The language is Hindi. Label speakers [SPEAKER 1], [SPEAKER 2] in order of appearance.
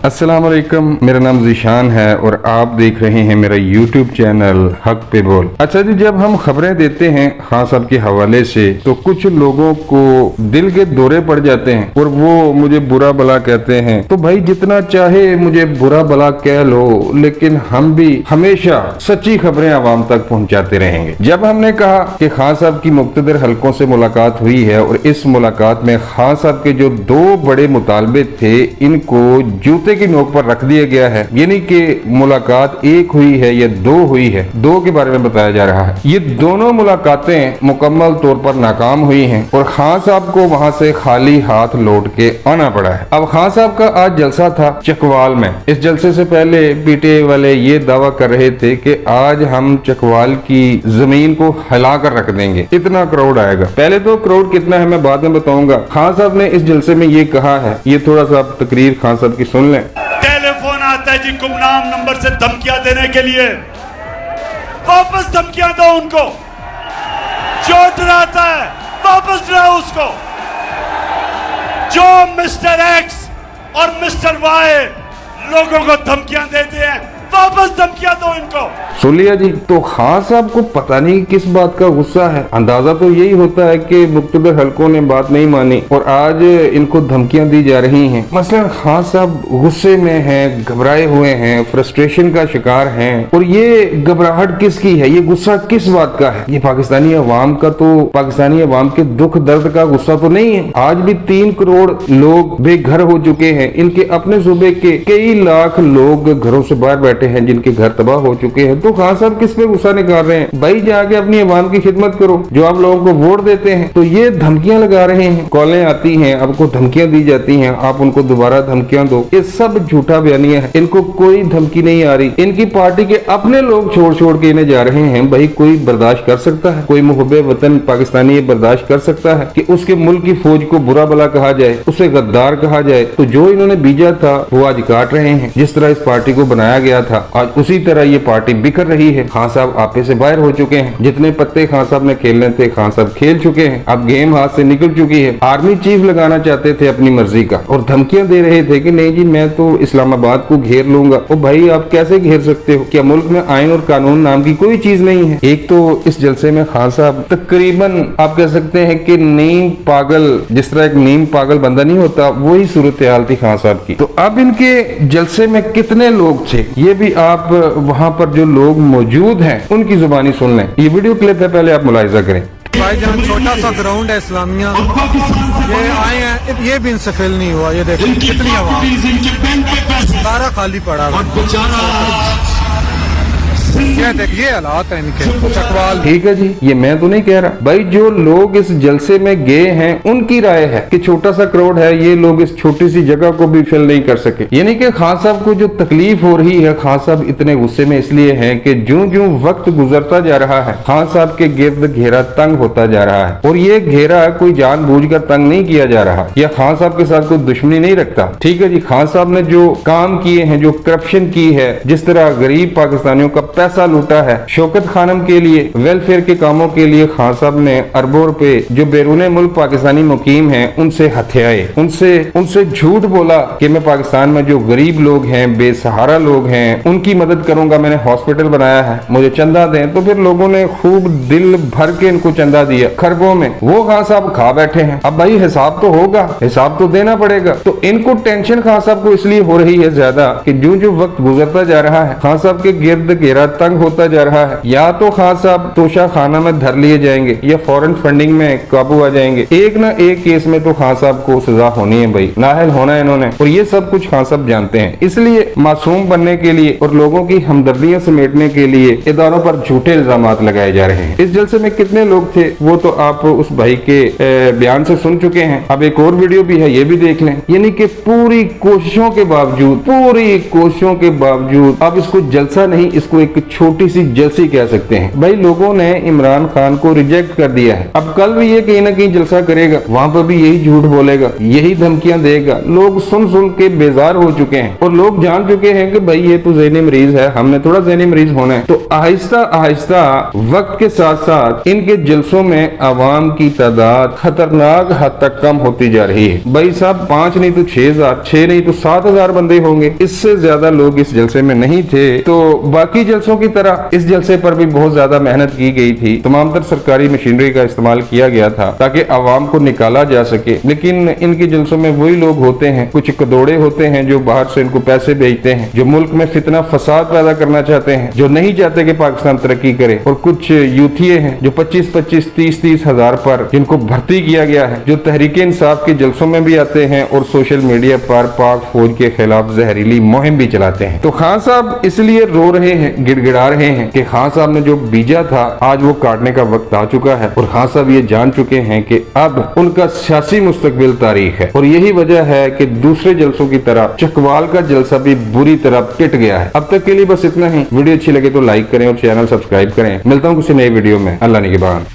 [SPEAKER 1] अस्सलाम वालेकुम, मेरा नाम ज़ीशान है और आप देख रहे हैं मेरा यूट्यूब चैनल हक पे बोल। अच्छा जी, जब हम खबरें देते हैं खान साहब के हवाले से तो कुछ लोगों को दिल के दौरे पड़ जाते हैं और वो मुझे बुरा भला कहते हैं। तो भाई जितना चाहे मुझे बुरा भला कह लो, लेकिन हम भी हमेशा सच्ची खबरें आवाम तक पहुंचाते रहेंगे। जब हमने कहा कि खान साहब की मुख्तलिफ हलकों से मुलाकात हुई है और इस मुलाकात में खान साहब के जो दो बड़े मुतालबे थे इनको जूते की नोक पर रख दिया गया है, यानी कि मुलाकात एक हुई है या दो हुई है, दो के बारे में बताया जा रहा है। ये दोनों मुलाकातें मुकम्मल तौर पर नाकाम हुई हैं और खान साहब को वहां से खाली हाथ लौट के आना पड़ा है। अब खान साहब का आज जलसा था चकवाल में। इस जलसे से पहले पीटीआई वाले ये दावा कर रहे थे कि आज हम चकवाल की जमीन को हिला कर रख देंगे, इतना क्राउड आएगा। पहले तो क्राउड कितना है मैं बाद में बताऊंगा। खान साहब ने इस जलसे में ये कहा है, ये थोड़ा सा आप तकरीर खान साहब की सुन लें।
[SPEAKER 2] टेलीफोन आता है जी गुमनाम नंबर से धमकियां देने के लिए, वापस धमकियां दो उनको। जो डराता है वापस डराओ उसको। जो मिस्टर एक्स और मिस्टर वाई लोगों को धमकियां देते हैं, वापस धमकियां दो इनको।
[SPEAKER 1] सुन लिया जी। तो खान साहब को पता नहीं किस बात का गुस्सा है। अंदाजा तो यही होता है कि मुख्तलिफ हलकों ने बात नहीं मानी और आज इनको धमकियां दी जा रही हैं। मसलन खान साहब गुस्से में हैं, घबराए हुए हैं, फ्रस्ट्रेशन का शिकार हैं। और ये घबराहट किसकी है, ये गुस्सा किस बात का है? ये पाकिस्तानी अवाम का, तो पाकिस्तानी अवाम के दुख दर्द का गुस्सा तो नहीं है। आज भी 3 करोड़ लोग बेघर हो चुके हैं। इनके अपने सूबे के कई लाख लोग घरों से बाहर बैठे हैं जिनके घर तबाह हो चुके हैं। तो खान साहब किस पे गुस्सा निकाल रहे हैं? भाई जाके अपनी अवाम की खिदमत करो, जो आप लोगों को वोट देते हैं। तो ये धमकियां लगा रहे हैं, कॉलें आती हैं, आपको धमकियां दी जाती हैं, आप उनको दोबारा धमकियां दो। ये सब झूठा बयानिया है, इनको कोई धमकी नहीं आ रही। इनकी पार्टी के अपने लोग छोड़ छोड़ के इन्हें जा रहे हैं। भाई कोई बर्दाश्त कर सकता है, कोई मुहब्बे वतन पाकिस्तानी बर्दाश्त कर सकता है कि उसके मुल्क की फौज को बुरा भला कहा जाए, उसे गद्दार कहा जाए? तो जो इन्होंने बीजा था वो आज काट रहे हैं। जिस तरह इस पार्टी को बनाया गया था आज उसी तरह ये पार्टी बिखर रही है। खान साहब आपे से बाहर हो चुके हैं। जितने पत्ते खान साहब ने खेलने थे खान साहब खेल चुके हैं। अब गेम हाथ से निकल चुकी है। आर्मी चीफ लगाना चाहते थे अपनी मर्जी का और धमकियां दे रहे थे कि नहीं जी मैं तो इस्लामाबाद को घेर लूंगा। ओ भाई आप कैसे घेर सकते हो? क्या मुल्क में आइन और कानून नाम की कोई चीज नहीं है? एक तो इस जलसे में खान साहब तकरीबन आप कह सकते हैं कि नीम पागल, जिस तरह एक नीम पागल बंदा नहीं होता, वही सूरत हाल थी खान साहब की। तो अब इनके जलसे में कितने लोग थे ये भी आप वहां पर जो लोग मौजूद हैं उनकी जुबानी सुन लें। ये वीडियो क्लिप है, पहले आप मुलाहिजा करें।
[SPEAKER 3] भाईजान छोटा सा ग्राउंड है इस्लामिया, ये आए हैं, ये भी इनसे फिल नहीं हुआ। ये देखो कितनी आवाज, सारा खाली पड़ा है। ये हालात है इनके चकवाल।
[SPEAKER 1] ठीक है जी, ये मैं तो नहीं कह रहा। भाई जो लोग इस जलसे में गए हैं उनकी राय है कि छोटा सा क्राउड है, ये लोग इस छोटी सी जगह को भी फिल नहीं कर सके। यानी कि खान साहब को जो तकलीफ हो रही है, खान साहब इतने गुस्से में इसलिए हैं कि ज्यों ज्यों वक्त गुजरता जा रहा है खान साहब के गिर्द घेरा तंग होता जा रहा है। और ये घेरा कोई जानबूझकर तंग नहीं किया जा रहा या खान साहब के साथ कोई दुश्मनी नहीं रखता। ठीक है जी, खान साहब ने जो काम किए हैं, जो करप्शन की है, जिस तरह गरीब पाकिस्तानियों का पैसा लूटा है शौकत खानम के लिए, वेलफेयर के कामों के लिए खान साहब ने अरबों रुपए जो बैरूने मुल्क पाकिस्तानी मुकीम हैं उनसे हथियाए, उनसे झूठ बोला कि मैं पाकिस्तान में जो गरीब लोग हैं, बेसहारा लोग हैं, उनकी मदद करूंगा, मैंने हॉस्पिटल बनाया है, मुझे चंदा दें। तो फिर लोगों ने खूब दिल भर के इनको चंदा दिया खरबों में। वो खान साहब खा बैठे हैं। अब भाई हिसाब तो होगा, हिसाब तो देना पड़ेगा। तो इनको टेंशन खान साहब को इसलिए हो रही है ज्यादा कि जो जो वक्त गुजरता जा रहा है खान साहब के गिर्द घेरा तंग होता जा रहा है। या तो खान साहब तोशा खाना में धर लिए जाएंगे या फॉरेन फंडिंग में काबू आ जाएंगे। एक ना एक केस में तो खान साहब को सजा होनी है भाई, नाअहल होना है इन्होंने। और ये सब कुछ खान साहब जानते हैं। इसलिए मासूम बनने के लिए और लोगों की हमदर्दियां समेटने के लिए इदारों पर झूठे इल्जाम लगाए जा रहे हैं। इस जलसे में कितने लोग थे वो तो आप उस भाई के बयान से सुन चुके हैं। अब एक और वीडियो भी है, ये भी देख लें। यानी कि पूरी कोशिशों के बावजूद अब इसको जलसा नहीं, इसको एक एक छोटी सी जलसी कह सकते हैं। भाई लोगों ने इमरान खान को रिजेक्ट कर दिया है, अब कल भी ये कहीं ना कहीं जलसा करेगा, वहां पर भी यही झूठ बोलेगा, यही धमकियां देगा। लोग सुन सुन के बेजार हो चुके हैं और लोग जान चुके हैं कि भाई ये तो ज़हनी मरीज है, हमने थोड़ा ज़हनी मरीज होना है। तो आहिस्ता आहिस्ता वक्त के साथ साथ इनके जलसों में आवाम की तादाद खतरनाक हद तक कम होती जा रही है। भाई साहब 5 नहीं तो 6,000, 6 नहीं तो 7,000 बंदे होंगे, इससे ज्यादा लोग इस जलसे में नहीं थे। तो बाकी जलसों की तरह इस जलसे पर भी बहुत ज्यादा मेहनत की गई थी, तमाम तर सरकारी मशीनरी का इस्तेमाल किया गया था ताकि आवाम को निकाला जा सके। लेकिन इनके जलसों में वही लोग होते हैं, कुछ कदोड़े होते हैं जो बाहर से इनको पैसे भेजते हैं, जो मुल्क में फितना फसाद पैदा करना चाहते हैं, जो नहीं चाहते कि पाकिस्तान तरक्की करे, और कुछ यूथिये हैं जो 25-25, 30-30 हजार पर जिनको भर्ती किया गया है, जो तहरीक इंसाफ के जलसों में भी आते हैं और सोशल मीडिया पर पाक फौज के खिलाफ जहरीली मुहिम भी चलाते हैं। तो खान साहब इसलिए रो रहे हैं, गिड़गिड़ा रहे हैं कि खान साहब ने जो बीजा था आज वो काटने का वक्त आ चुका है, और खान साहब ये जान चुके हैं कि अब उनका सियासी मुस्तकबिल तारीख है। और यही वजह है कि दूसरे जलसों की तरह चकवाल का जलसा भी बुरी तरह पिट गया है। अब तक के लिए बस इतना ही। वीडियो अच्छी लगे तो लाइक करें और चैनल सब्सक्राइब करें। मिलता हूँ किसी नई वीडियो में। अल्लाह निगहबान।